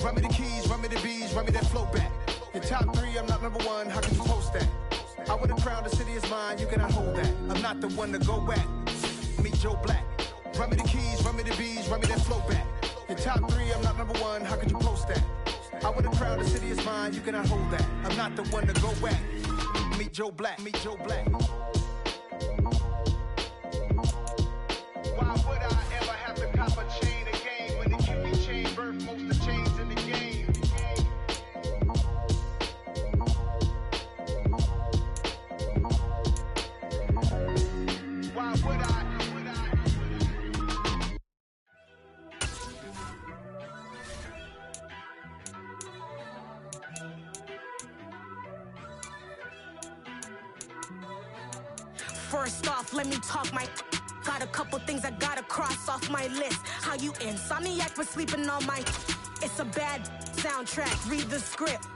Run me the keys, run me the bees, run me that flow back. Your top 3, I'm not number 1, how can you post that? I would have crowned the city is mine, you cannot hold that. I'm not the one to go at. Meet Joe Black. Run me the keys, run me the bees, run me that flow back. Your top 3, I'm not number 1, how could you post that? I would have crowned the city is mine, you cannot hold that. I'm not the one to go at. Meet Joe Black, meet Joe Black. Why would I ever have to cop a chain again when the Cuban chain birth most of the chains in the game? Why would I? First off, let me talk my. Got a couple things I gotta cross off my list. How you insomniac for sleeping on my. It's a bad soundtrack, read the script.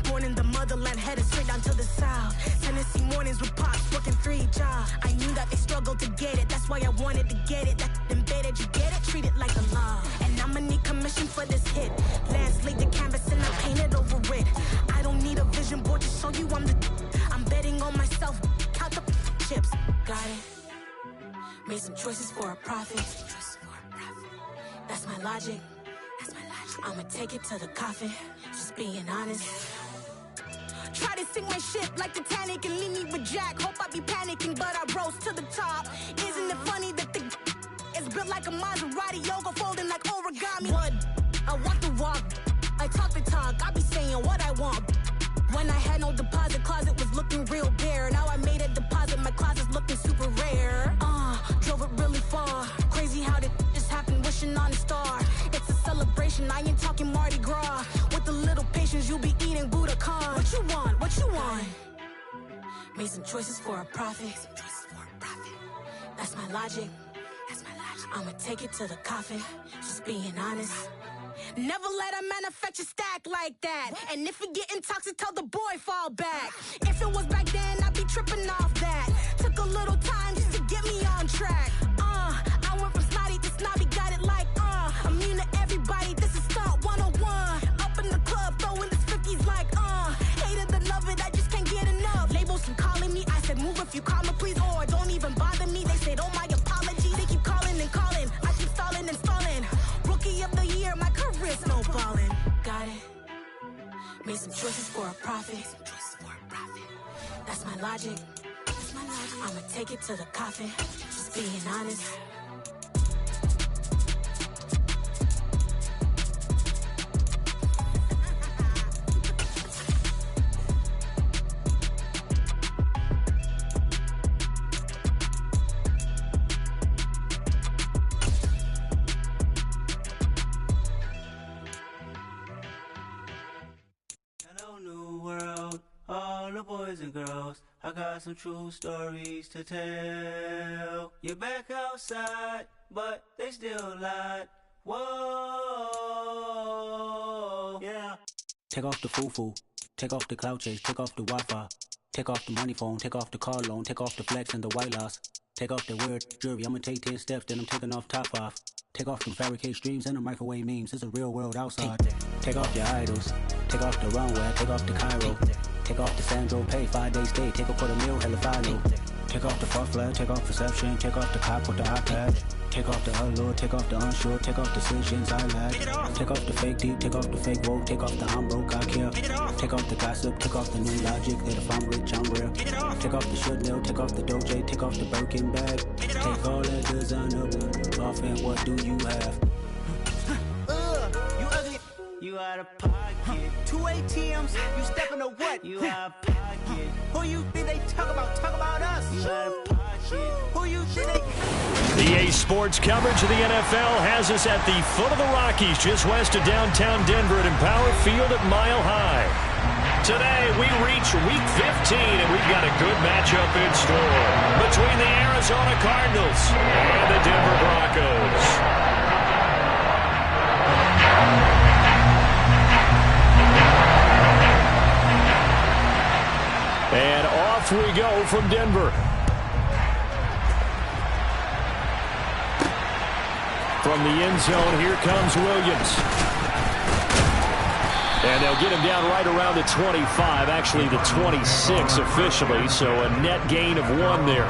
Born in the motherland, headed straight down to the south. Tennessee mornings with pops, working 3 jobs. I knew that they struggled to get it, that's why I wanted to get it. That embedded, you get it? Treat it like a law. And I'ma need commission for this hit. Lance laid the canvas and I painted over it. I don't need a vision board to show you I'm the. I'm betting on myself, count the chips. Got it. Made some choices for a profit. That's my logic. I'ma take it to the coffin. Just being honest. Try to sink my ship like Titanic and leave me with Jack. Hope I be panicking, but I rose to the top. Isn't it funny that the is built like a Maserati, yoga folding like origami? What? I walk the walk. I talk the talk. I be saying what I want. When I had no deposit, closet was looking real bare. Now I made a deposit, my closet's looking super rare. Drove it really far. Crazy how did just happen, wishing on a star. It's a celebration, I ain't talking Mardi Gras. With a little patience, you'll be eating Budokan. What you want? What you want? Made some choices for a profit. That's my logic. I'ma take it to the coffin. Just being honest. Never let a manufacture stack like that. And if it getting toxic, tell the boy fall back. If it was back then, I'd be tripping off that. Took a little time just to get me on track. I went from snotty to snobby, got it like immune to everybody, this is Stunt 101. Up in the club, throwing this 50s like hate it or love it, I just can't get enough. Labels keep calling me, I said move if you call me please, or don't even bother me. They said oh my apologies, they keep calling and calling. I keep stalling and stalling. Rookie of the year, my career snowballing. Got it. Made some choices for a profit. That's my logic. I'ma take it to the coffin. Just being honest. Boys and girls, I got some true stories to tell. You're back outside, but they still lied. Whoa, yeah. Take off the foo-foo, take off the cloud chase, take off the Wi-Fi, take off the money phone, take off the car loan, take off the flex and the white loss, take off the weird jewelry. I'ma take 10 steps, then I'm taking off top 5. Take off them fabricate streams and the microwave memes. It's a real world outside. Take off your idols, take off the runway, take off the Cairo. Take off the Sandro pay, 5-day stay, take off for the meal, hella final. Take off the far flag, take off perception, take off the cop with the iPad. Take off the allure, take off the unsure, take off decisions I lack. Take off the fake deep, take off the fake woke, take off the I'm broke, I care. Take off the gossip, take off the new logic, that if I'm rich, I'm real. Take off the should know, take off the Doja, take off the Birkin bag. Take all that designer off and what do you have? You ugly. You out of pocket. 2 ATMs, you stepping to what? You out of pocket. Who you think they talk about? Talk about us. You out of pocket. Who you think they... The A Sports coverage of the NFL has us at the foot of the Rockies, just west of downtown Denver at Empower Field at Mile High. Today, we reach Week 15, and we've got a good matchup in store between the Arizona Cardinals and the Denver Broncos. And off we go from Denver. From the end zone, here comes Williams. And they'll get him down right around the 25, actually the 26 officially, so a net gain of 1 there.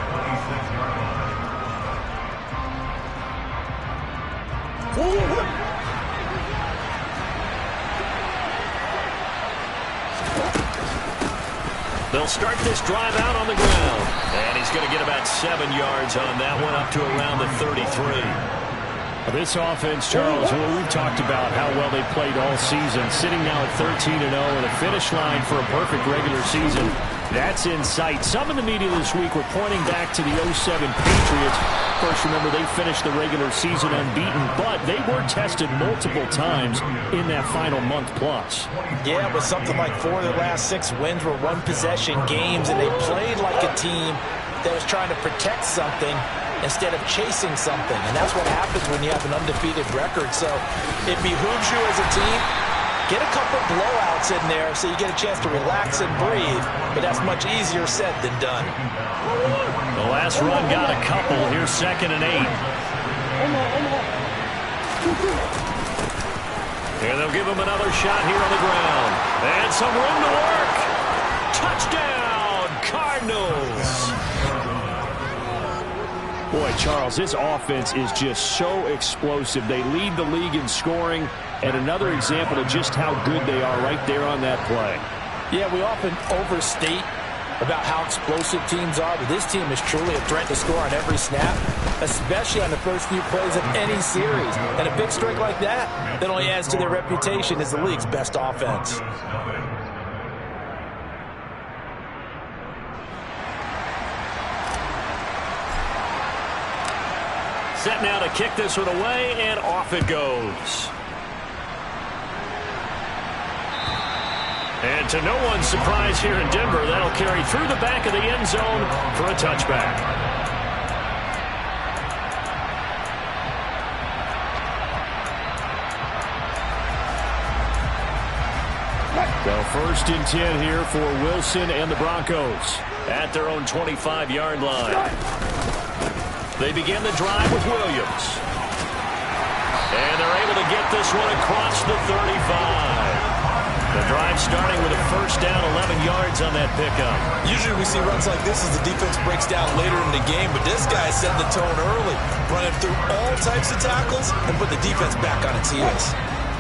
They'll start this drive out on the ground. And he's going to get about 7 yards on that one, up to around the 33. This offense, Charles, well, we've talked about how well they played all season, sitting now at 13-0 and a finish line for a perfect regular season. That's in sight. Some in the media this week were pointing back to the 07 Patriots. Of course, remember, they finished the regular season unbeaten, but they were tested multiple times in that final month plus. Yeah, but something like 4 of their last 6 wins were one-possession games, and they played like a team that was trying to protect something instead of chasing something. And that's what happens when you have an undefeated record. So it behooves you as a team, get a couple blowouts in there so you get a chance to relax and breathe. But that's much easier said than done. The last run got a couple. Here's 2nd and 8. And they'll give him another shot here on the ground. And some room to work. Touchdown, Cardinals. Boy, Charles, this offense is just so explosive. They lead the league in scoring, and another example of just how good they are right there on that play. Yeah, we often overstate about how explosive teams are, but this team is truly a threat to score on every snap, especially on the first few plays of any series. And a big streak like that only adds to their reputation as the league's best offense. Set now to kick this one away, and off it goes. And to no one's surprise here in Denver, that'll carry through the back of the end zone for a touchback. So 1st and 10 here for Wilson and the Broncos At their own 25-yard line. They begin the drive with Williams. And they're able to get this one across the 35. The drive starting with a first down, 11 yards on that pickup. Usually we see runs like this as the defense breaks down later in the game, but this guy set the tone early, running through all types of tackles and put the defense back on its heels.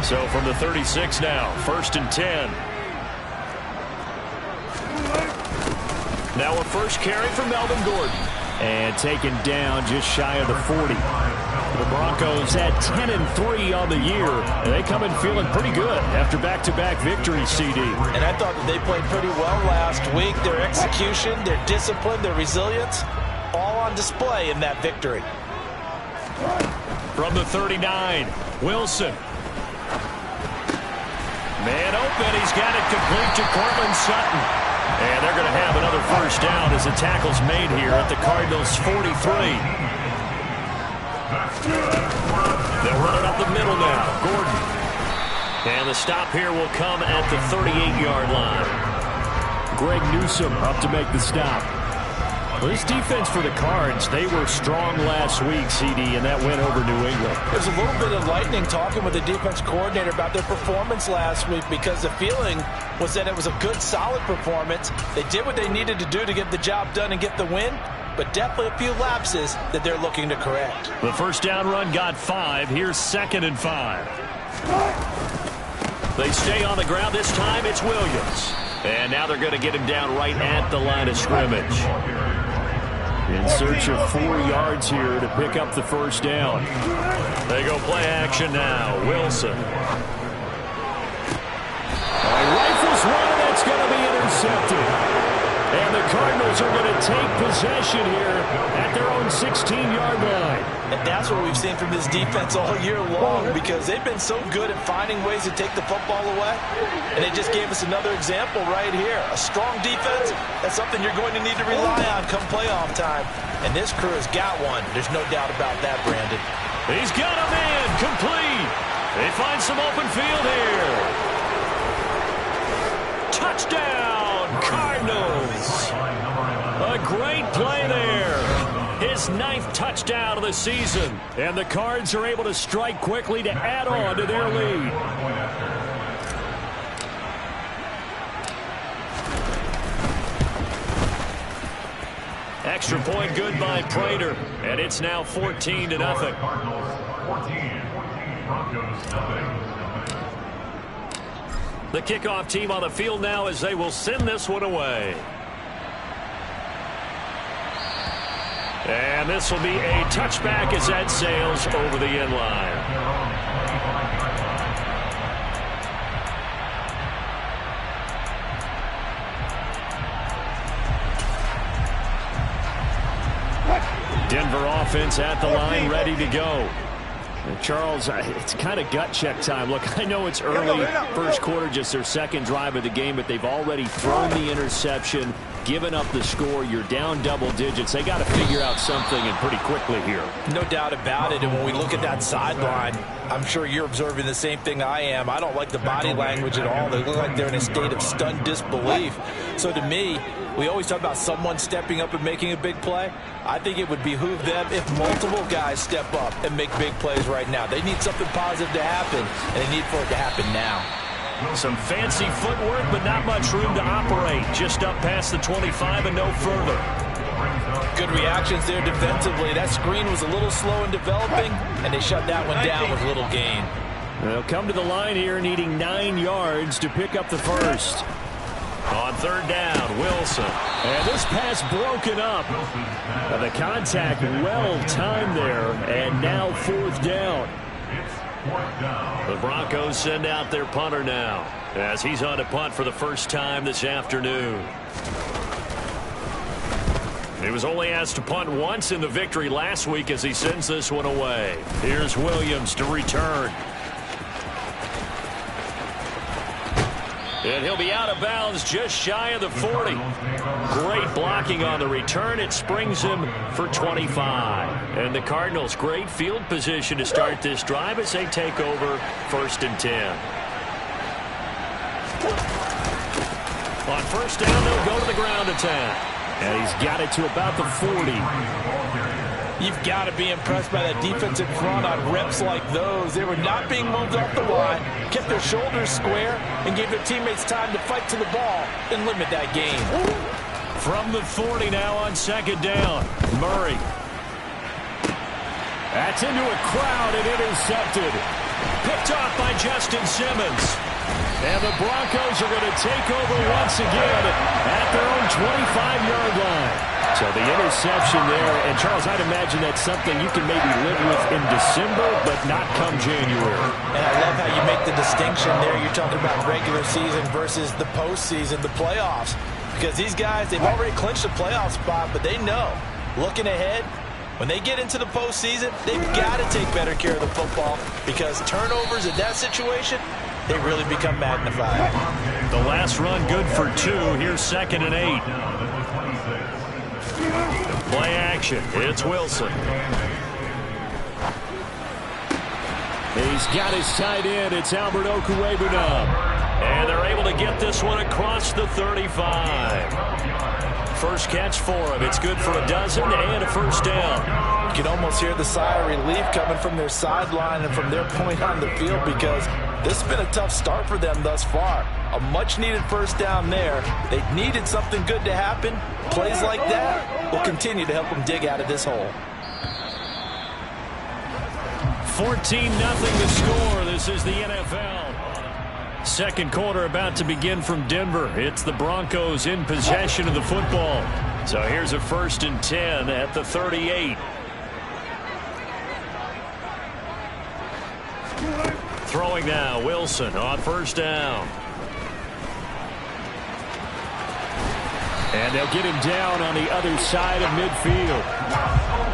So from the 36 now, 1st and 10. Now a first carry for Melvin Gordon. and taken down just shy of the 40. The Broncos at 10-3 on the year, and they come in feeling pretty good after back-to-back victories, CD. And I thought that they played pretty well last week. Their execution, their discipline, their resilience, all on display in that victory. From the 39, Wilson. Man open, he's got it complete to Courtland Sutton. And they're going to have another first down as the tackle's made here at the Cardinals' 43. They'll run it up the middle now. Gordon. And the stop here will come at the 38-yard line. Greg Newsome up to make the stop. Well, this defense for the Cards, they were strong last week, CD, and that went over New England. There's a little bit enlightening talking with the defense coordinator about their performance last week, because the feeling was that it was a good, solid performance. They did what they needed to do to get the job done and get the win, but definitely a few lapses that they're looking to correct. The first down run got 5. Here's 2nd and 5. They stay on the ground. This time it's Williams. And now they're going to get him down right at the line of scrimmage. In search of 4 yards here to pick up the first down. They go play action now. Wilson. Rifles one, and that's going to be intercepted. And the Cardinals are going to take possession here at their own 16-yard line. And that's what we've seen from this defense all year long, because they've been so good at finding ways to take the football away. And they just gave us another example right here. A strong defense, that's something you're going to need to rely on come playoff time. And this crew has got one. There's no doubt about that, Brandon. He's got a man complete. They find some open field here. Touchdown, Cardinals. A great play there. His 9th touchdown of the season. And the Cards are able to strike quickly to add on to their lead. extra point good by Prater, and it's now 14-0. The kickoff team on the field now as they will send this one away. And this will be a touchback as that sails over the end line. Denver offense at the line, ready to go. Charles, it's kind of gut check time. Look, I know it's early, first quarter, just their second drive of the game, but they've already thrown the interception, given up the score. You're down double digits. They got to figure out something, and pretty quickly here. No doubt about it. And when we look at that sideline, I'm sure you're observing the same thing I am. I don't like the body language at all. They look like they're in a state of stunned disbelief. So to me, we always talk about someone stepping up and making a big play. I think it would behoove them if multiple guys step up and make big plays right now. They need something positive to happen, and they need for it to happen now. Some fancy footwork, but not much room to operate. Just up past the 25 and no further. Good reactions there defensively. That screen was a little slow in developing, and they shut that one down with little gain. They'll come to the line here needing 9 yards to pick up the first. On third down, Wilson. And this pass broken up. The contact well timed there, and now fourth down. The Broncos send out their punter now as he's on to punt for the first time this afternoon. He was only asked to punt once in the victory last week as he sends this one away. Here's Williams to return. And he'll be out of bounds just shy of the 40. Great blocking on the return. It springs him for 25. And the Cardinals, great field position to start this drive as they take over 1st and 10. On first down, they'll go to the ground attack. And he's got it to about the 40. You've got to be impressed by that defensive front on reps like those. They were not being moved off the line, kept their shoulders square, and gave their teammates time to fight to the ball and limit that gain. From the 40 now on second down, Murray. That's into a crowd and intercepted. Picked off by Justin Simmons. And the Broncos are going to take over once again at their own 25-yard line. So the interception there, and Charles, I'd imagine that's something you can maybe live with in December, but not come January. And I love how you make the distinction there. You're talking about regular season versus the postseason, the playoffs. Because these guys, they've already clinched a playoff spot, but they know, looking ahead, when they get into the postseason, they've got to take better care of the football because turnovers in that situation, they really become magnified. The last run good for 2. Here's 2nd and 8. Play action. It's Wilson. He's got his tight end. It's Albert Okwuegbunam. And they're able to get this one across the 35. First catch for him. It's good for a dozen and a first down. You can almost hear the sigh of relief coming from their sideline and from their point on the field because this has been a tough start for them thus far. A much-needed first down there. They needed something good to happen. Plays like that will continue to help them dig out of this hole. 14-0 the score. This is the NFL. Second quarter about to begin from Denver. It's the Broncos in possession of the football. So here's a 1st and 10 at the 38. Throwing now, Wilson on first down. And they'll get him down on the other side of midfield.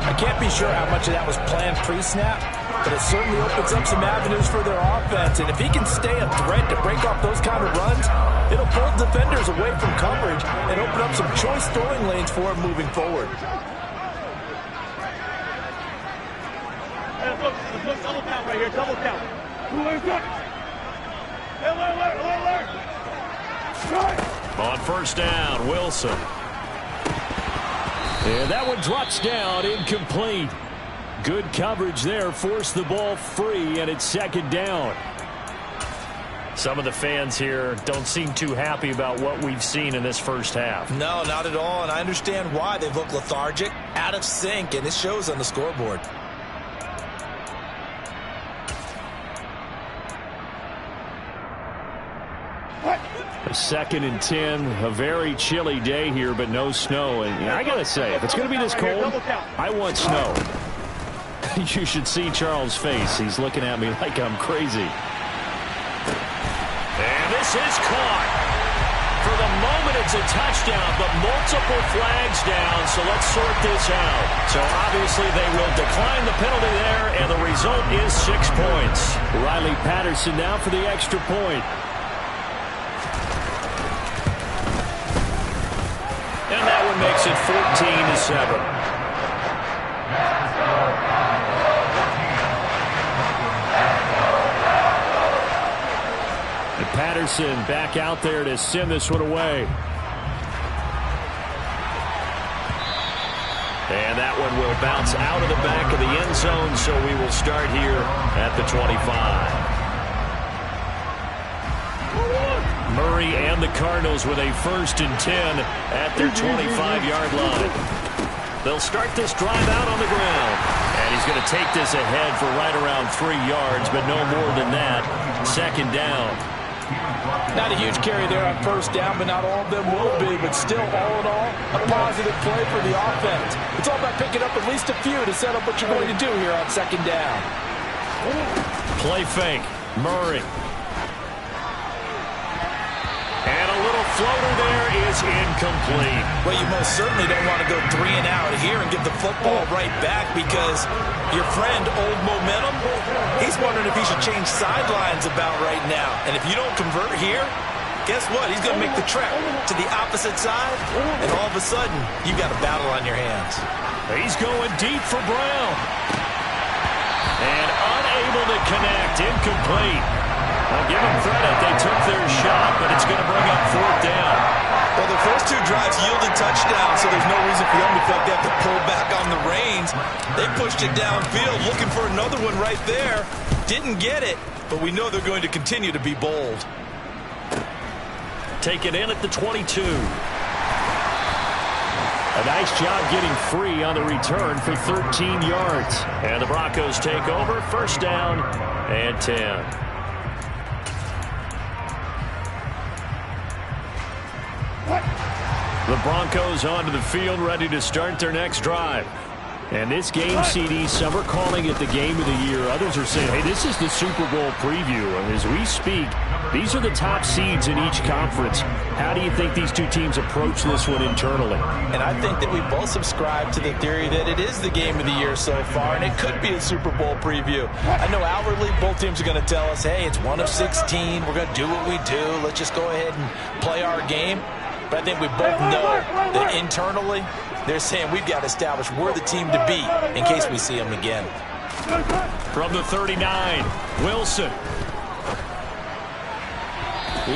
I can't be sure how much of that was planned pre-snap, but it certainly opens up some avenues for their offense. And if he can stay a threat to break off those kind of runs, it'll pull defenders away from coverage and open up some choice throwing lanes for him moving forward. Look, double down right here, double down. On first down, Wilson. And that one drops down, incomplete. Good coverage there, forced the ball free, and it's second down. Some of the fans here don't seem too happy about what we've seen in this first half. No, not at all, and I understand why. They look lethargic, out of sync, and it shows on the scoreboard. A 2nd and 10, a very chilly day here, but no snow. And I got to say, if it's going to be this cold, I want snow. You should see Charles' face. He's looking at me like I'm crazy. And this is caught. For the moment, it's a touchdown, but multiple flags down, so let's sort this out. So obviously they will decline the penalty there, and the result is 6 points. Riley Patterson now for the extra point. And that one makes it 14-7. Patterson back out there to send this one away. And that one will bounce out of the back of the end zone, so we will start here at the 25. Murray and the Cardinals with a 1st and 10 at their 25-yard line. They'll start this drive out on the ground. And he's going to take this ahead for right around 3 yards, but no more than that. 2nd down. Not a huge carry there on 1st down, but not all of them will be. But still, all in all, a positive play for the offense. It's all about picking up at least a few to set up what you're going to do here on 2nd down. Play fake. Murray. And a little floater there is incomplete. Well, you most certainly don't want to go 3 and out here and get the football right back, because your friend, Old Momentum, he's wondering if he should change sidelines about right now. And if you don't convert here, guess what? He's going to make the trek to the opposite side, and all of a sudden, you got a battle on your hands. He's going deep for Brown. And unable to connect. Incomplete. I'll give them credit. They took their shot, but it's going to bring up 4th down. Well, the first 2 drives yielded touchdowns, so there's no reason for them to feel like they have to pull back on the reins. They pushed it downfield, looking for another one right there. Didn't get it, but we know they're going to continue to be bold. Take it in at the 22. A nice job getting free on the return for 13 yards. And the Broncos take over, 1st down and 10. The Broncos onto the field, ready to start their next drive. And this game, CD, some are calling it the game of the year. Others are saying, hey, this is the Super Bowl preview. And as we speak, these are the top seeds in each conference. How do you think these two teams approach this one internally? And I think that we both subscribe to the theory that it is the game of the year so far, and it could be a Super Bowl preview. I know outwardly both teams are going to tell us, hey, it's 1 of 16. We're going to do what we do. Let's just go ahead and play our game. But I think we both know that internally, they're saying we've got to establish we're the team to beat in case we see them again. From the 39, Wilson.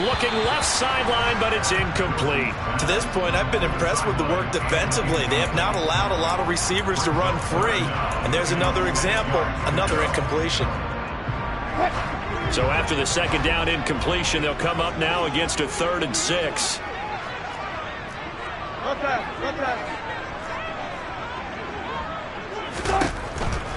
Looking left sideline, but it's incomplete. To this point, I've been impressed with the work defensively. They have not allowed a lot of receivers to run free. And there's another example, another incompletion. So after the 2nd down incompletion, they'll come up now against a 3rd and 6.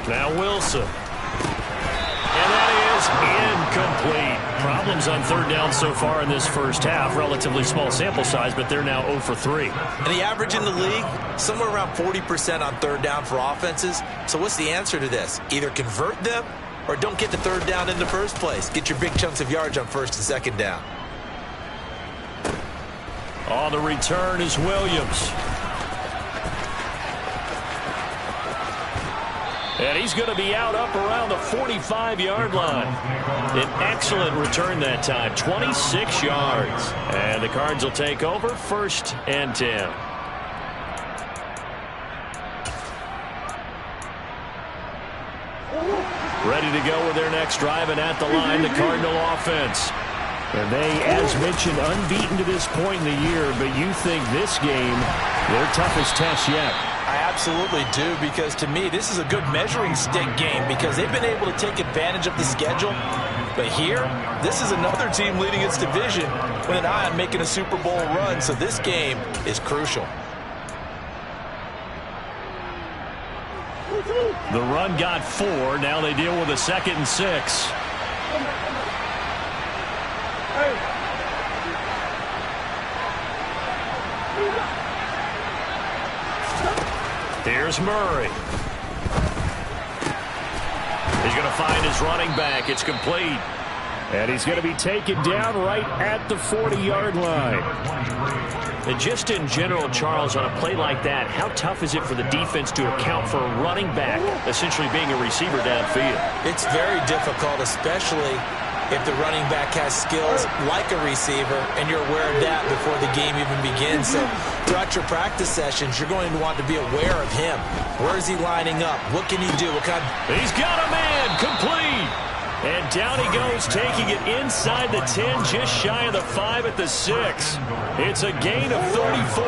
Now Wilson. And that is incomplete. Problems on 3rd down so far in this first half. Relatively small sample size, but they're now 0 for 3. And the average in the league, somewhere around 40% on 3rd down for offenses. So what's the answer to this? Either convert them or don't get the 3rd down in the first place. Get your big chunks of yards on 1st and 2nd down. On the return is Williams. And he's going to be out up around the 45-yard line. An excellent return that time, 26 yards. And the Cards will take over, 1st and 10. Ready to go with their next drive, and at the line, the Cardinal offense. And they, as mentioned, unbeaten to this point in the year, but you think this game, their toughest test yet. I absolutely do, because to me, this is a good measuring stick game, because they've been able to take advantage of the schedule But here, this is another team leading its division with an eye on making a Super Bowl run, so this game is crucial. The run got 4. Now they deal with a 2nd and 6. Here's Murray. He's going to find his running back. It's complete. And he's going to be taken down right at the 40-yard line. And just in general, Charles, on a play like that, how tough is it for the defense to account for a running back essentially being a receiver downfield? It's very difficult, especially if the running back has skills like a receiver, and you're aware of that before the game even begins. So throughout your practice sessions, you're going to want to be aware of him. Where is he lining up? What can he do? He's got a man, complete. And down he goes, taking it inside the 10, just shy of the 5 at the 6. It's a gain of 34.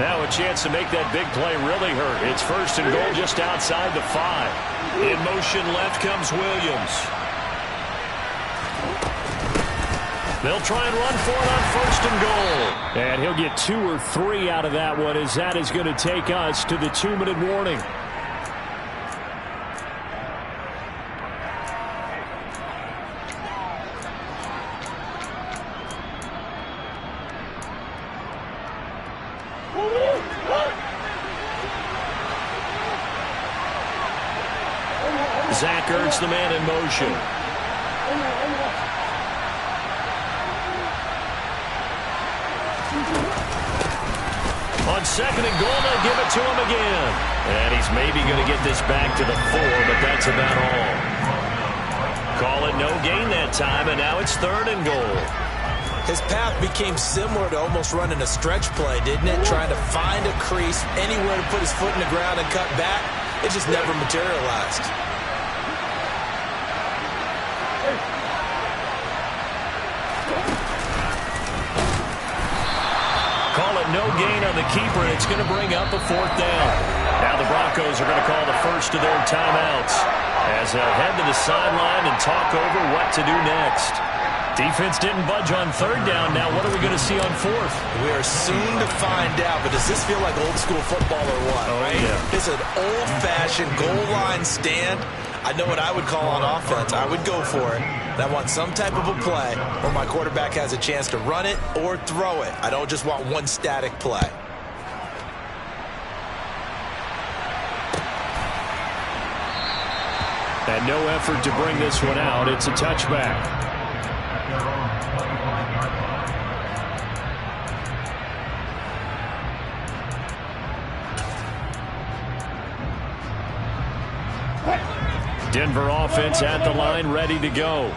Now a chance to make that big play really hurt. It's 1st and goal just outside the 5. In motion left comes Williams. They'll try and run for it on 1st and goal. And he'll get 2 or 3 out of that one, as that is going to take us to the 2-minute warning. Zach Ertz, the man in motion. On 2nd and goal, they'll give it to him again. And he's maybe going to get this back to the 4, but that's about all. Call it no gain that time, and now it's 3rd and goal. His path became similar to almost running a stretch play, didn't it? Trying to find a crease, anywhere to put his foot in the ground and cut back. It just never materialized. Call it no gain on the keeper, and it's going to bring up a 4th down. Now the Broncos are going to call the first of their timeouts as they'll head to the sideline and talk over what to do next. Defense didn't budge on 3rd down. Now what are we going to see on 4th? We are soon to find out, but does this feel like old school football or what? Oh, right? Yeah. It's an old-fashioned goal line stand. I know what I would call on offense. I would go for it. And I want some type of a play where my quarterback has a chance to run it or throw it. I don't just want one static play. And no effort to bring this one out. It's a touchback. Denver offense at the line, ready to go.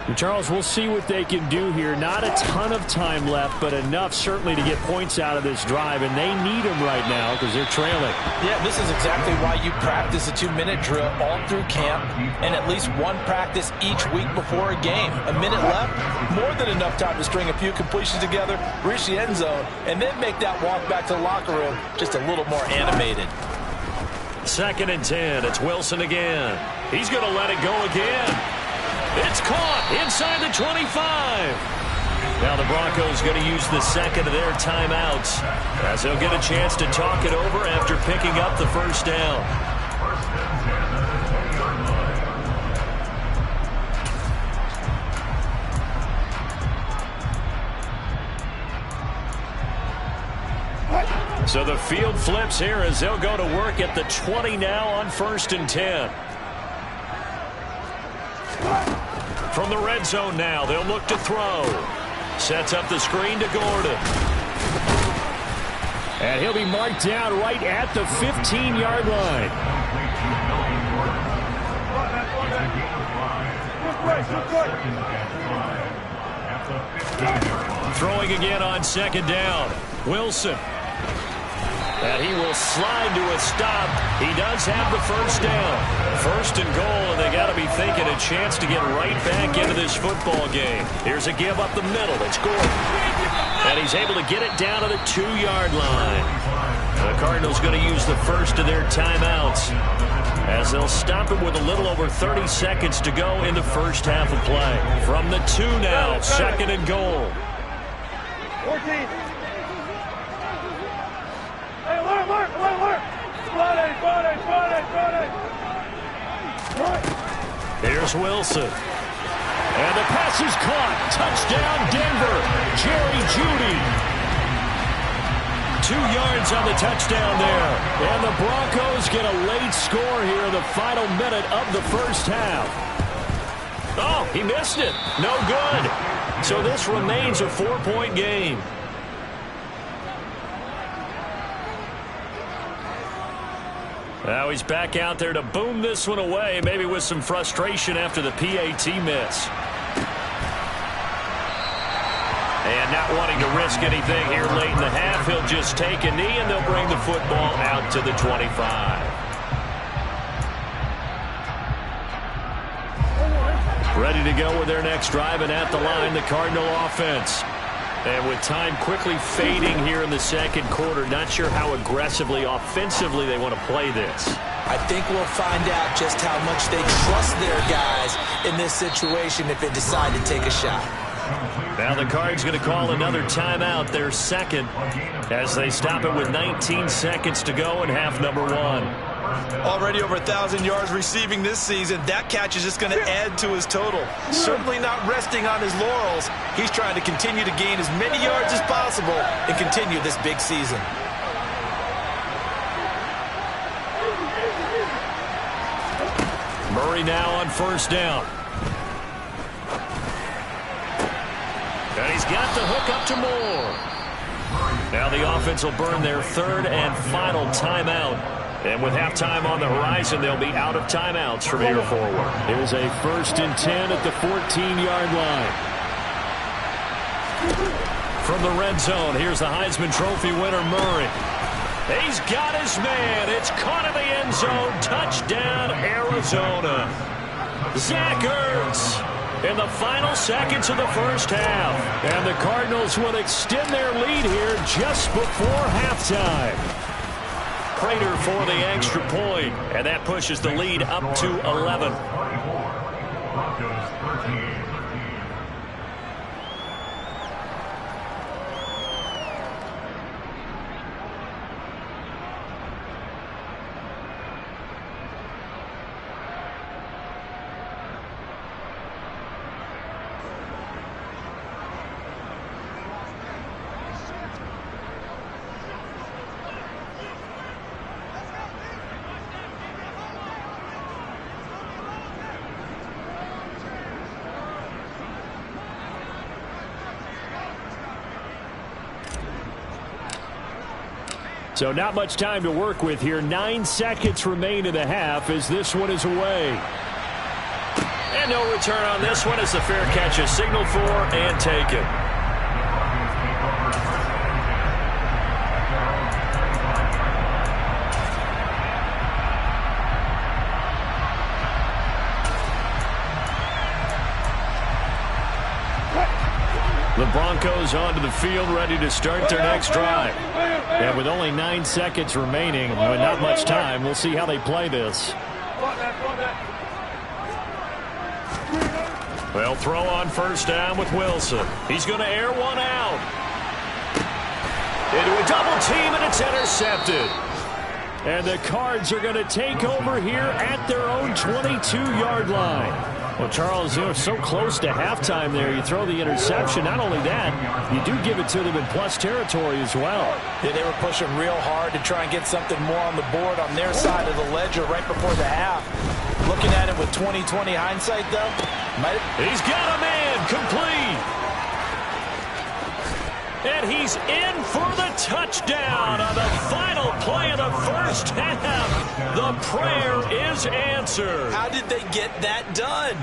And Charles, we'll see what they can do here. Not a ton of time left, but enough certainly to get points out of this drive, and they need them right now because they're trailing. Yeah, this is exactly why you practice a 2-minute drill all through camp and at least one practice each week before a game. A minute left, more than enough time to string a few completions together, reach the end zone, and then make that walk back to the locker room just a little more animated. 2nd and 10. It's Wilson again. He's going to let it go again. It's caught inside the 25. Now the Broncos going to use the 2nd of their timeouts as they'll get a chance to talk it over after picking up the 1st down. So the field flips here as they'll go to work at the 20 now on 1st and 10. From the red zone now, they'll look to throw. Sets up the screen to Gordon. And he'll be marked down right at the 15-yard line. Throwing again on 2nd down. Wilson. And he will slide to a stop. He does have the first down. First and goal, and they got to be thinking a chance to get right back into this football game. Here's a give up the middle. It's Gordon. And he's able to get it down to the 2-yard line. The Cardinals going to use the first of their timeouts as they'll stop it with a little over 30 seconds to go in the first half of play. From the 2 now, second and goal. 14. Hey, Mark. Here's Wilson. And the pass is caught. Touchdown, Denver. Jerry Jeudy. 2 yards on the touchdown there. And the Broncos get a late score here in the final minute of the first half. Oh, he missed it. No good. So this remains a 4-point game. Now he's back out there to boom this one away, maybe with some frustration after the PAT miss. And not wanting to risk anything here late in the half, he'll just take a knee and they'll bring the football out to the 25. Ready to go with their next drive, and at the line, the Cardinal offense. And with time quickly fading here in the second quarter, not sure how aggressively, offensively they want to play this. I think we'll find out just how much they trust their guys in this situation if they decide to take a shot. Now the Cards going to call another timeout, their second, as they stop it with 19 seconds to go in half number 1. Already over 1,000 yards receiving this season. That catch is just going to add to his total. Certainly not resting on his laurels. He's trying to continue to gain as many yards as possible and continue this big season. Murray now on first down. And he's got the hook up to Moore. Now the offense will burn their third and final timeout. And with halftime on the horizon, they'll be out of timeouts from here forward. Here's a 1st and 10 at the 14-yard line. From the red zone, here's the Heisman Trophy winner, Murray. He's got his man. It's caught in the end zone. Touchdown, Arizona. Zach Ertz in the final seconds of the first half. And the Cardinals will extend their lead here just before halftime. Prater for the extra point, and that pushes the lead up to 11. So not much time to work with here. 9 seconds remain in the half as this one is away. And no return on this one as the fair catch is signaled for and taken. The Broncos onto the field, ready to start their next drive. And with only 9 seconds remaining, with not much time, we'll see how they play this. They'll throw on first down with Wilson. He's going to air one out. Into a double team, and it's intercepted. And the Cards are going to take over here at their own 22-yard line. Well, Charles, you're so close to halftime there. You throw the interception. Not only that, you do give it to them in plus territory as well. Yeah, they were pushing real hard to try and get something more on the board on their side of the ledger right before the half. Looking at it with 20/20 hindsight, though. He's got a man complete. And he's in for the touchdown on the final play of the first half. The prayer is answered. How did they get that done?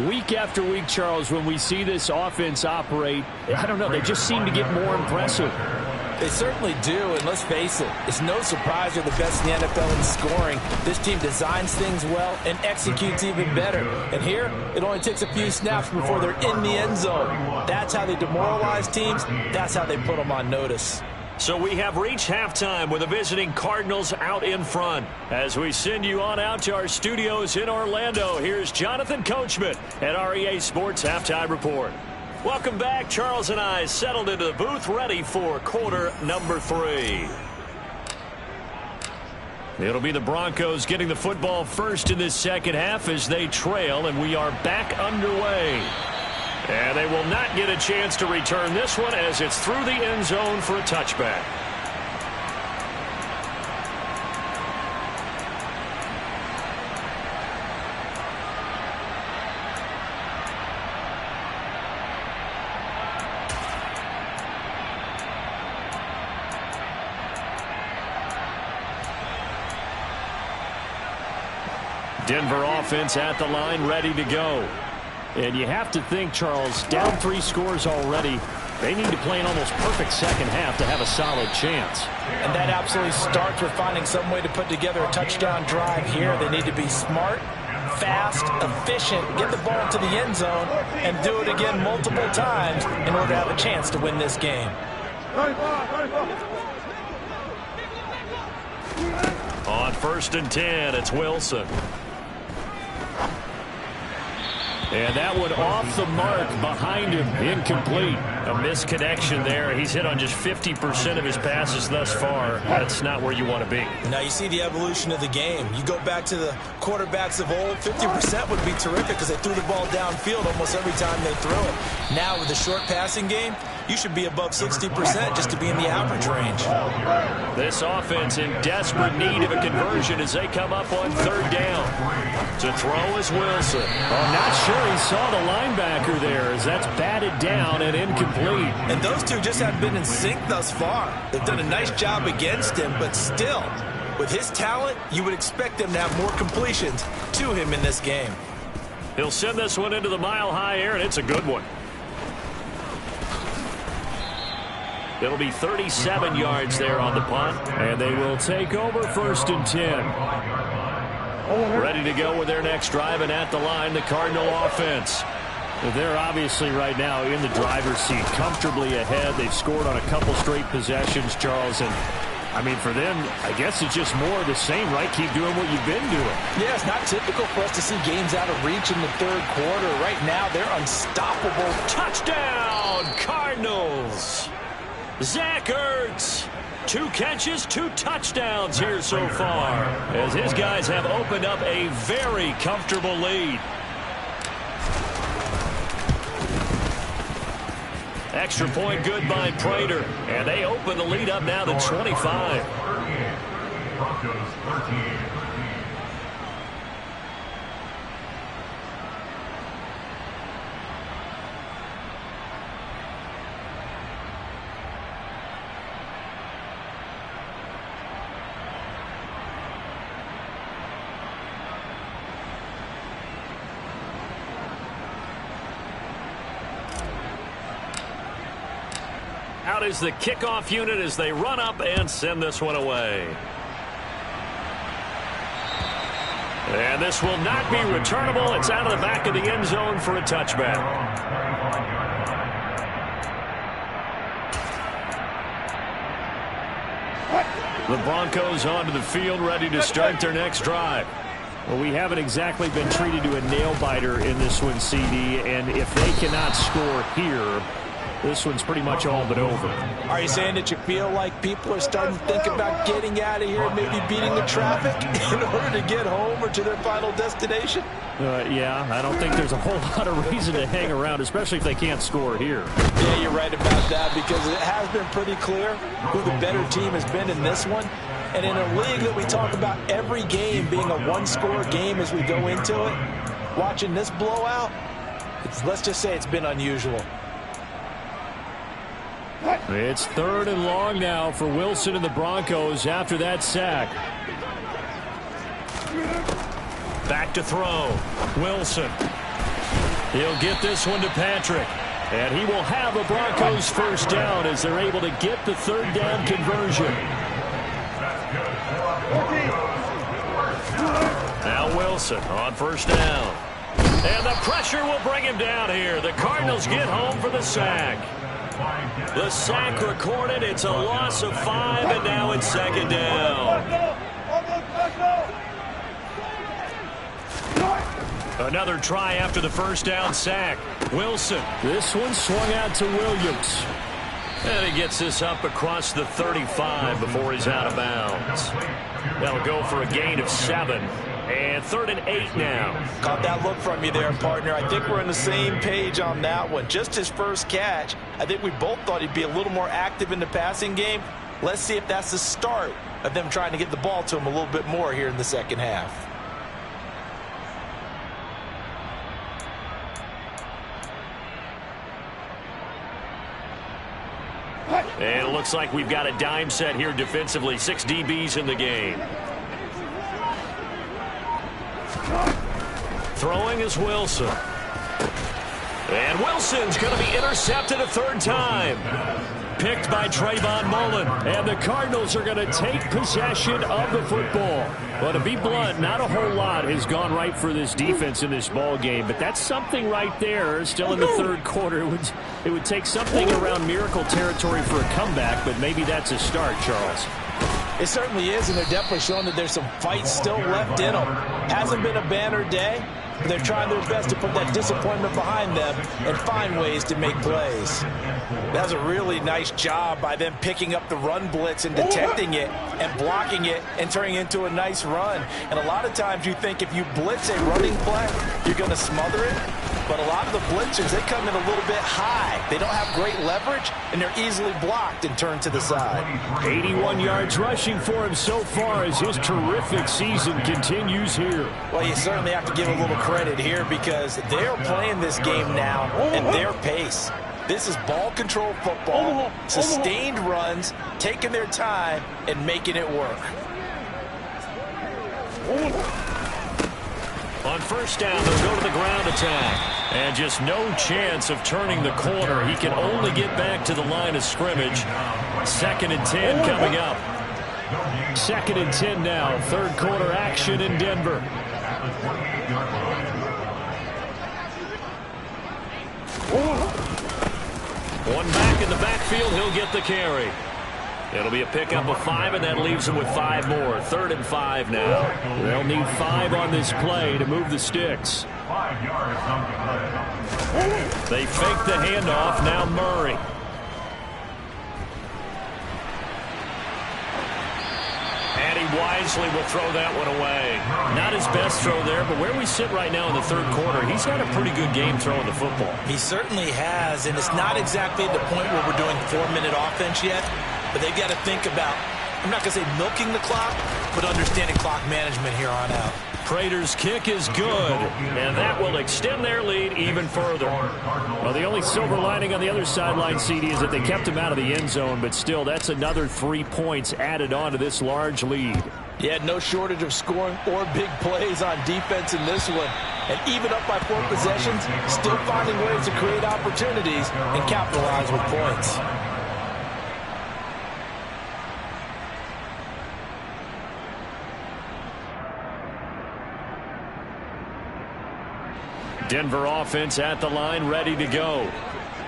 Week after week, Charles, when we see this offense operate, I don't know, they just seem to get more impressive. They certainly do, and let's face it, it's no surprise they're the best in the NFL in scoring. This team designs things well and executes even better. And here, it only takes a few snaps before they're in the end zone. That's how they demoralize teams. That's how they put them on notice. So we have reached halftime with the visiting Cardinals out in front. As we send you on out to our studios in Orlando, here's Jonathan Coachman at REA Sports Halftime Report. Welcome back. Charles and I settled into the booth, ready for quarter number 3. It'll be the Broncos getting the football first in this second half as they trail, and we are back underway. And they will not get a chance to return this one as it's through the end zone for a touchback. Denver offense at the line, ready to go. And you have to think, Charles, down 3 scores already. They need to play an almost perfect second half to have a solid chance. And that absolutely starts with finding some way to put together a touchdown drive here. They need to be smart, fast, efficient, get the ball to the end zone, and do it again multiple times in order to have a chance to win this game. On 1st and 10, it's Wilson. And that one off the mark behind him, incomplete. A misconnection there. He's hit on just 50% of his passes thus far. That's not where you want to be. Now you see the evolution of the game. You go back to the quarterbacks of old, 50% would be terrific because they threw the ball downfield almost every time they threw it. Now with the short passing game, you should be above 60% just to be in the average range. This offense in desperate need of a conversion as they come up on 3rd down. To throw is Wilson. I'm not sure he saw the linebacker there as that's batted down and incomplete. And those two just haven't been in sync thus far. They've done a nice job against him, but still, with his talent, you would expect them to have more completions to him in this game. He'll send this one into the mile-high air, and it's a good one. It'll be 37 yards there on the punt, and they will take over 1st and 10. Ready to go with their next drive, and at the line, the Cardinal offense. They're obviously right now in the driver's seat, comfortably ahead. They've scored on a couple straight possessions, Charles, and I mean, for them, I guess it's just more of the same, right? Keep doing what you've been doing. Yeah, it's not typical for us to see games out of reach in the 3rd quarter. Right now, they're unstoppable. Touchdown, Cardinals! Zach Ertz, 2 catches, 2 touchdowns here so far, as his guys have opened up a very comfortable lead. Extra point good by Prater, and they open the lead up now to 25. Broncos 13. Out is the kickoff unit as they run up and send this one away. And this will not be returnable. It's out of the back of the end zone for a touchback. The Broncos onto the field, ready to start their next drive. Well, we haven't exactly been treated to a nail-biter in this one, CD, and if they cannot score here, this one's pretty much all but over. Are you saying that you feel like people are starting to think about getting out of here, maybe beating the traffic in order to get home or to their final destination? Yeah, I don't think there's a whole lot of reason to hang around, especially if they can't score here. Yeah, you're right about that because it has been pretty clear who the better team has been in this one. And in a league that we talk about every game being a one-score game as we go into it, watching this blowout, let's just say it's been unusual. It's 3rd and long now for Wilson and the Broncos after that sack. Back to throw. Wilson. He'll get this one to Patrick. And he will have a Broncos first down as they're able to get the third down conversion. Now Wilson on first down. And the pressure will bring him down here. The Cardinals get home for the sack. The sack recorded. It's a loss of 5, and now it's second down. Another try after the first down sack. Wilson. This one swung out to Williams. And he gets this up across the 35 before he's out of bounds. That'll go for a gain of 7. And 3rd and 8 now. Caught that look from you there, partner. I think we're on the same page on that one. Just his first catch. I think we both thought he'd be a little more active in the passing game. Let's see if that's the start of them trying to get the ball to him a little bit more here in the second half. And it looks like we've got a dime set here defensively. 6 DBs in the game. Throwing is Wilson. And Wilson's going to be intercepted a 3rd time. Picked by Trayvon Mullen. And the Cardinals are going to take possession of the football. Well, to be blunt, not a whole lot has gone right for this defense in this ball game. But that's something right there. Still in the 3rd quarter. It would take something around miracle territory for a comeback. But maybe that's a start, Charles. It certainly is, and they're definitely showing that there's some fight still left in them. Hasn't been a banner day, but they're trying their best to put that disappointment behind them and find ways to make plays. That was a really nice job by them picking up the run blitz and detecting it and blocking it and turning it into a nice run. And a lot of times you think if you blitz a running play, you're going to smother it. But a lot of the blitzers, they come in a little bit high. They don't have great leverage, and they're easily blocked and turned to the side. 81 yards rushing for him so far as his terrific season continues here. Well, you certainly have to give a little credit here because they're playing this game now at their pace. This is ball control football, sustained runs, taking their time, and making it work. On first down, they'll go to the ground attack. And just no chance of turning the corner. He can only get back to the line of scrimmage. 2nd and 10 coming up. 2nd and 10 now. 3rd quarter action in Denver. One back in the backfield. He'll get the carry. It'll be a pickup of 5, and that leaves them with 5 more. 3rd and 5 now. They'll need 5 on this play to move the sticks. 5 yards on the play. They fake the handoff. Now Murray. And he wisely will throw that one away. Not his best throw there, but where we sit right now in the 3rd quarter, he's had a pretty good game throwing the football. He certainly has, and it's not exactly at the point where we're doing 4-minute offense yet. But they've got to think about, I'm not going to say milking the clock, but understanding clock management here on out. Prater's kick is good, and that will extend their lead even further. Well, the only silver lining on the other sideline, CD, is that they kept him out of the end zone, but still, that's another 3 points added on to this large lead. Yeah, no shortage of scoring or big plays on defense in this one. And even up by 4 possessions, still finding ways to create opportunities and capitalize with points. Denver offense at the line, ready to go.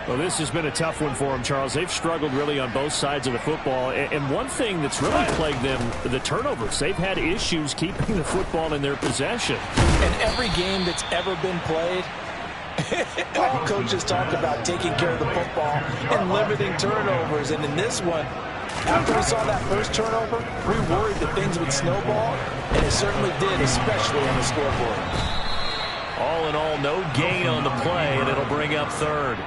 Well, this has been a tough one for them, Charles. They've struggled really on both sides of the football. And one thing that's really plagued them, the turnovers. They've had issues keeping the football in their possession. And every game that's ever been played, all coaches talk about taking care of the football and limiting turnovers. And in this one, after we saw that first turnover, we worried that things would snowball, and it certainly did, especially on the scoreboard. All in all, no gain on the play, and it'll bring up 3rd.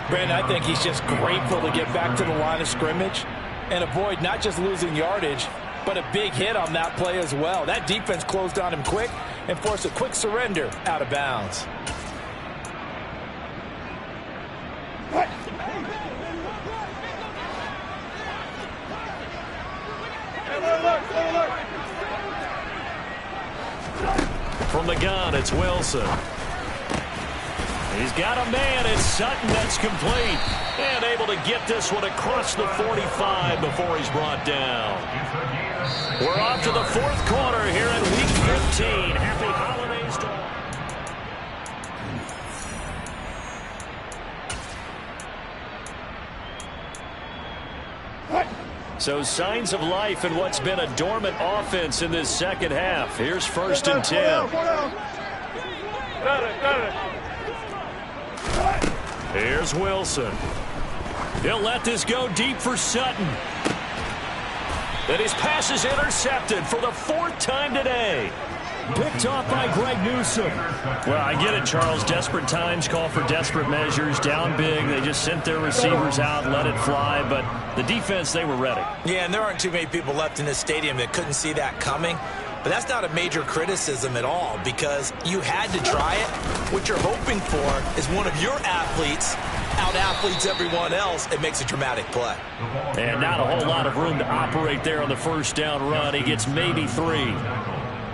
Brandon, I think he's just grateful to get back to the line of scrimmage and avoid not just losing yardage, but a big hit on that play as well. That defense closed on him quick and forced a quick surrender out of bounds. From the gun, it's Wilson. He's got a man. It's Sutton that's complete. And able to get this one across the 45 before he's brought down. We're off to the fourth quarter here in Week 15. Happy holidays to all. So signs of life in what's been a dormant offense in this second half. Here's 1st and 10. Here's Wilson. He'll let this go deep for Sutton. And his pass is intercepted for the 4th time today. Picked off by Greg Newsome. Well, I get it, Charles. Desperate times call for desperate measures. Down big, they just sent their receivers out, let it fly. But the defense, they were ready. Yeah, and there aren't too many people left in this stadium that couldn't see that coming. But that's not a major criticism at all because you had to try it. What you're hoping for is one of your athletes out-athletes everyone else. It makes a dramatic play. And not a whole lot of room to operate there on the first down run. He gets maybe 3.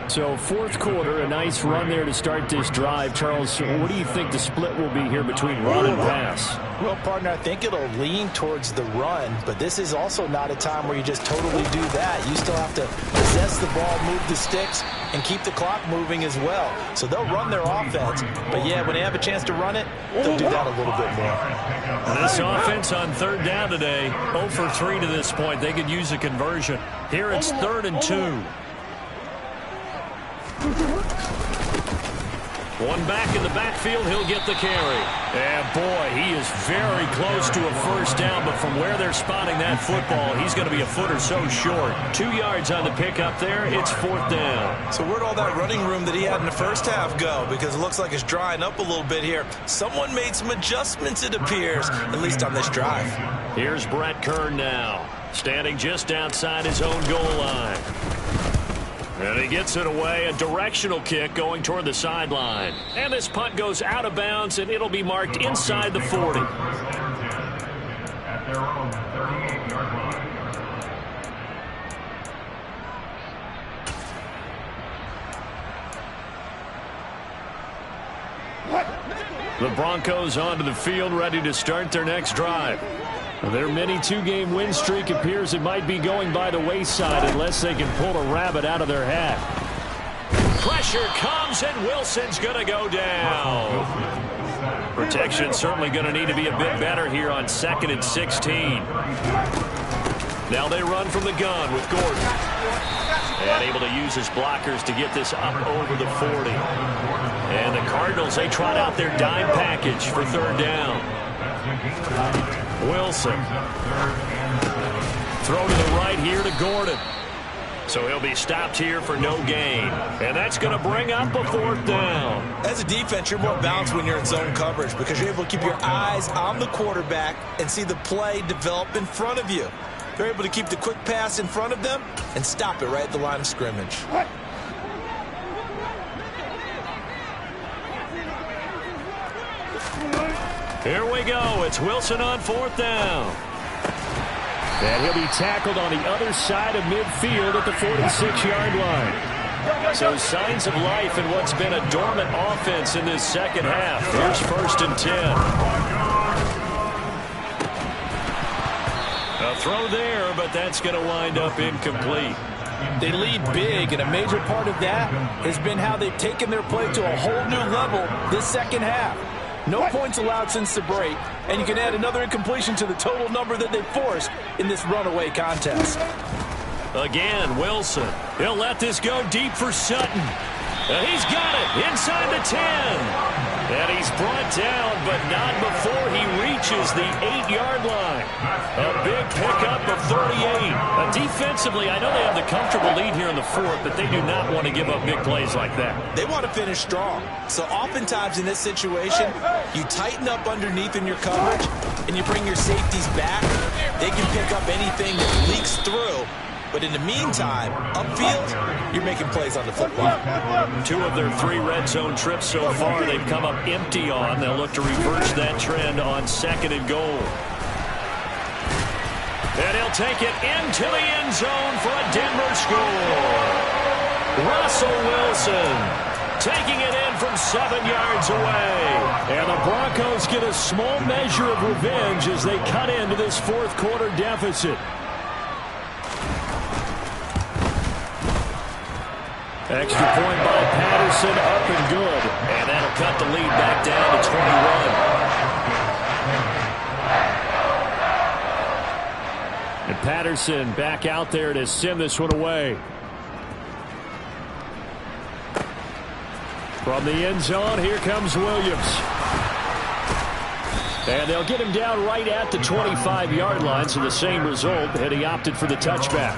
So 4th quarter, a nice run there to start this drive. Charles, what do you think the split will be here between run and pass? Well, partner, I think it'll lean towards the run, but this is also not a time where you just totally do that. You still have to possess the ball, move the sticks, and keep the clock moving as well. So they'll run their offense, but yeah, when they have a chance to run it, they'll do that a little bit more. This offense on 3rd down today, 0 for 3 to this point. They could use a conversion. Here it's 3rd and 2. One back in the backfield, he'll get the carry. And boy, he is very close to a first down, but from where they're spotting that football, he's going to be a foot or so short. 2 yards on the pickup there, it's 4th down. So where'd all that running room that he had in the first half go? Because it looks like it's drying up a little bit here. Someone made some adjustments, it appears, at least on this drive. Here's Brett Kern now, standing just outside his own goal line. And he gets it away, a directional kick going toward the sideline. And this punt goes out of bounds, and it'll be marked inside the 40. At their own 38-yard line. The Broncos onto the field, ready to start their next drive. Their mini 2-game win streak appears it might be going by the wayside unless they can pull a rabbit out of their hat. Pressure comes, and Wilson's going to go down. Protection certainly going to need to be a bit better here on 2nd and 16. Now they run from the gun with Gordon. And able to use his blockers to get this up over the 40. And the Cardinals, they trot out their dime package for 3rd down. Wilson. Throw to the right here to Gordon. So he'll be stopped here for no gain. And that's going to bring up a 4th down. As a defense, you're more balanced when you're in zone coverage because you're able to keep your eyes on the quarterback and see the play develop in front of you. They're able to keep the quick pass in front of them and stop it right at the line of scrimmage. Here we go. It's Wilson on 4th down. And he'll be tackled on the other side of midfield at the 46-yard line. So signs of life in what's been a dormant offense in this second half. Here's 1st and 10. A throw there, but that's going to wind up incomplete. They lead big, and a major part of that has been how they've taken their play to a whole new level this second half. No points allowed since the break, and you can add another incompletion to the total number that they've forced in this runaway contest. Again, Wilson. He'll let this go deep for Sutton. He's got it inside the 10. And he's brought down, but not before he reaches the 8-yard line. A big pickup of 38. Defensively, I know they have the comfortable lead here in the 4th, but they do not want to give up big plays like that. They want to finish strong. So oftentimes in this situation, you tighten up underneath in your coverage, and you bring your safeties back. They can pick up anything that leaks through. But in the meantime, upfield, you're making plays on the football. 2 of their 3 red zone trips so far, they've come up empty on. They'll look to reverse that trend on 2nd and goal. And he'll take it into the end zone for a Denver score. Russell Wilson. taking it in from 7 yards away. And the Broncos get a small measure of revenge as they cut into this fourth quarter deficit. Extra point by Patterson, up and good. And that'll cut the lead back down to 21. And Patterson back out there to send this one away. From the end zone, here comes Williams. And they'll get him down right at the 25-yard line, so the same result, and he opted for the touchback.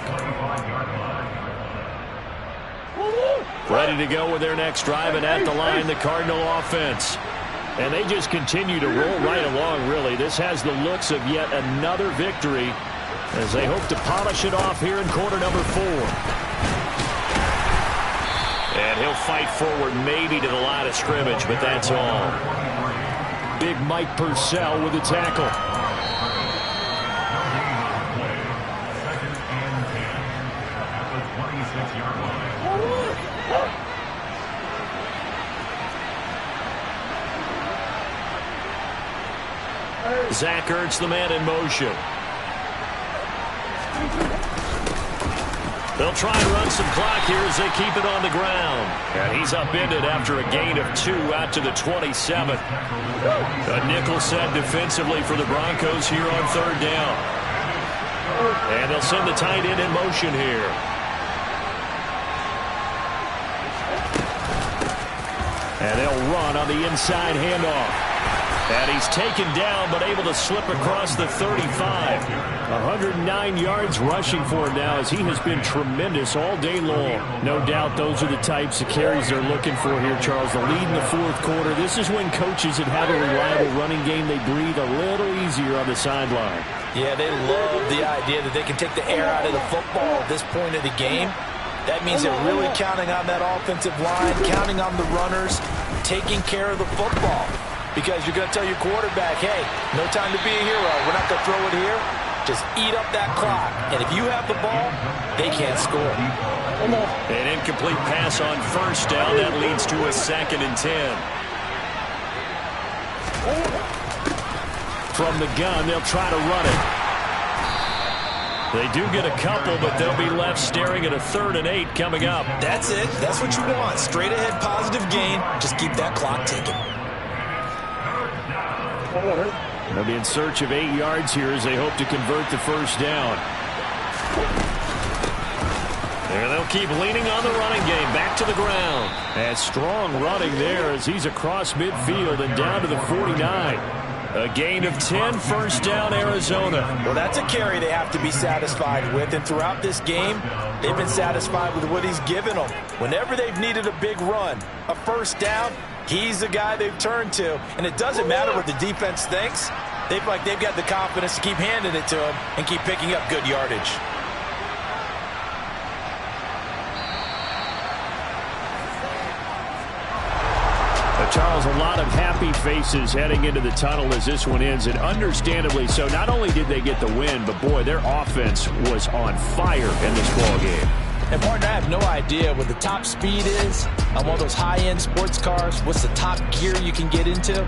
Ready to go with their next drive, and at the line, the Cardinal offense. And they just continue to roll right along, really. This has the looks of yet another victory as they hope to polish it off here in quarter number 4. And he'll fight forward maybe to the line of scrimmage, but that's all. Big Mike Purcell with the tackle. Zach Ertz, the man in motion. They'll try and run some clock here as they keep it on the ground. And he's upended after a gain of 2 out to the 27. A nickel set defensively for the Broncos here on third down. And they'll send the tight end in motion here. And they'll run on the inside handoff. And he's taken down, but able to slip across the 35. 109 yards rushing for him now as he has been tremendous all day long. No doubt those are the types of carries they're looking for here, Charles. The lead in the fourth quarter. This is when coaches that have a reliable running game, they breathe a little easier on the sideline. Yeah, they love the idea that they can take the air out of the football at this point of the game. That means they're really counting on that offensive line, counting on the runners, taking care of the football. Because you're going to tell your quarterback, hey, no time to be a hero. We're not going to throw it here. Just eat up that clock. And if you have the ball, they can't score. An incomplete pass on first down. That leads to a 2nd and 10. From the gun, they'll try to run it. They do get a couple, but they'll be left staring at a 3rd and 8 coming up. That's it. That's what you want. Straight ahead positive gain. Just keep that clock ticking. They'll be in search of 8 yards here as they hope to convert the first down. There they'll keep leaning on the running game. Back to the ground. And strong running there as he's across midfield and down to the 49. A gain of 10, first down, Arizona. Well, that's a carry they have to be satisfied with. And throughout this game, they've been satisfied with what he's given them. Whenever they've needed a big run, a first down, he's the guy they've turned to. And it doesn't matter what the defense thinks. They've got the confidence to keep handing it to him and keep picking up good yardage. Charles, a lot of happy faces heading into the tunnel as this one ends, and understandably so. Not only did they get the win, but boy, their offense was on fire in this ballgame. And partner, I have no idea what the top speed is on one of those high-end sports cars. What's the top gear you can get into?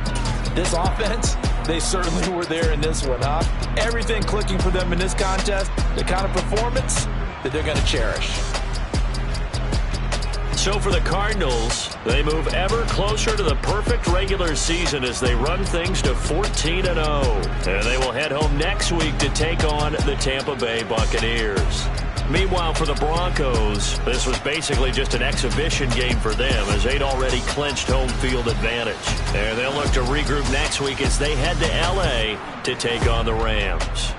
This offense, they certainly were there in this one, huh? Everything clicking for them in this contest, the kind of performance that they're going to cherish. So for the Cardinals, they move ever closer to the perfect regular season as they run things to 14-0. And they will head home next week to take on the Tampa Bay Buccaneers. Meanwhile, for the Broncos, this was basically just an exhibition game for them as they'd already clinched home field advantage. And they'll look to regroup next week as they head to L.A. to take on the Rams.